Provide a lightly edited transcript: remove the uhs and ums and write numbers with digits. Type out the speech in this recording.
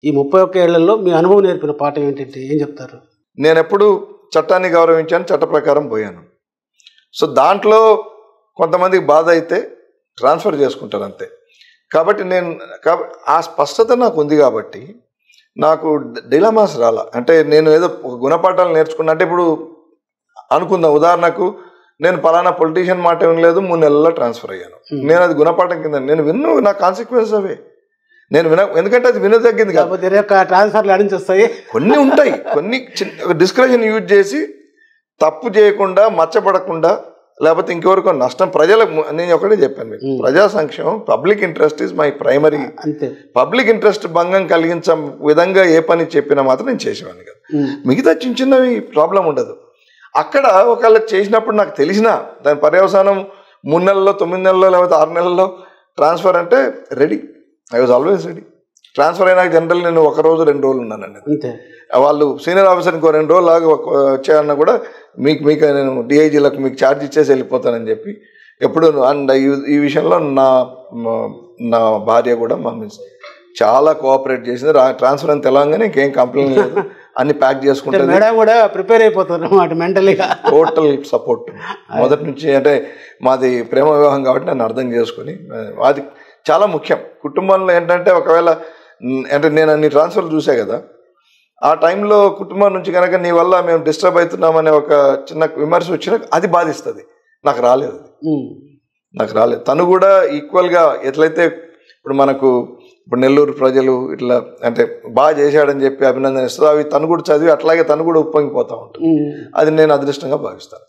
ఈ 31 ఏళ్లలో మీ అనుభవం నేర్పిన పాఠం ఏంటంటే ఏం చెప్తారు? నేను ఎప్పుడు చట్టాన్ని గౌరవించాను, చట్ట ప్రకారం పోయాను. సో దాంట్లో కొంతమందికి బాధ అయితే ట్రాన్స్ఫర్ చేసుకుంటారు అంతే. కాబట్టి ఆ స్పష్టత నాకు ఉంది కాబట్టి నాకు డిలమాస్ రాలా. అంటే నేను ఏదో గుణపాఠాలు నేర్చుకున్నా అంటే ఇప్పుడు అనుకుందాం, ఉదాహరణకు నేను పలానా పొలిటీషియన్ మాట వినలేదు, 3 నెలల్లో ట్రాన్స్ఫర్ అయ్యాను. నేను అది గుణపాఠం కింద నేను విన్ను, నా కాన్సిక్వెన్స్ అవే. నేను ఎందుకంటే అది వినదగ్గింది కాదు, ట్రాన్స్ఫర్లు అడిచి వస్తాయి. కొన్ని ఉంటాయి, కొన్ని డిస్క్రిప్షన్ యూజ్ చేసి తప్పు చేయకుండా, మచ్చపడకుండా, లేకపోతే ఇంకెవరికో నష్టం ప్రజలకు. నేను ఒకటే చెప్పాను మీకు, ప్రజా సంక్షేమం, public interest is my primary. Public interest భంగం కలిగించే విధంగా ఏ పని చెప్పినా మాత్రం నేను చేసేవాడిని కదా. మిగతా చిన్న చిన్నవి ప్రాబ్లం ఉండదు. అక్కడ ఒకవేళ చేసినప్పుడు నాకు తెలిసిన దాని పర్యవసానం 3 నెలల్లో, 9 నెలల్లో, లేకపోతే 6 నెలల్లో ట్రాన్స్ఫర్ అంటే ready. I was always ready. Transfer అయినాక జనరల్ నేను 1 రోజు 2 రోజులు ఉన్నానండి. వాళ్ళు సీనియర్ ఆఫీసర్ ఇంకో 2 రోజులు లాగా వచ్చాయన్నా కూడా మీకు నేను డిఐజీలకు మీకు ఛార్జ్ ఇచ్చేసి వెళ్ళిపోతానని చెప్పి ఎప్పుడు. అండ్ ఈ విషయంలో నా భార్య కూడా మమ్మీ చాలా కోఆపరేట్ చేసింది. ట్రాన్స్ఫర్ అని తెలంగానే ఇంకేం కంప్లైంట్ లేదు, అన్ని ప్యాక్ చేసుకుంటారు. మేడం కూడా ప్రిపేర్ అయిపోతారు అన్నమాట మెంటలీగా. టోటల్ సపోర్ట్ మొదటి నుంచి. అంటే మాది ప్రేమ వివాహం కాబట్టి నన్ను అర్థం చేసుకుని, అది చాలా ముఖ్యం కుటుంబంలో. ఏంటంటే ఒకవేళ అంటే నేను అన్ని ట్రాన్స్ఫర్లు చూసా కదా, ఆ టైంలో కుటుంబం నుంచి కనుక నీ వల్ల మేము డిస్టర్బ్ అవుతున్నామనే ఒక చిన్న విమర్శ వచ్చినా అది బాధిస్తుంది. నాకు రాలేదు. తను కూడా ఈక్వల్గా ఎట్లయితే ఇప్పుడు నెల్లూరు ప్రజలు ఇట్లా అంటే బాగా చేశాడని చెప్పి అభినందన ఇస్తుంది, అవి తను కూడా చదివి అట్లాగే తను కూడా ఉప్పొంగిపోతూ ఉంటుంది. అది నేను అదృష్టంగా భావిస్తాను.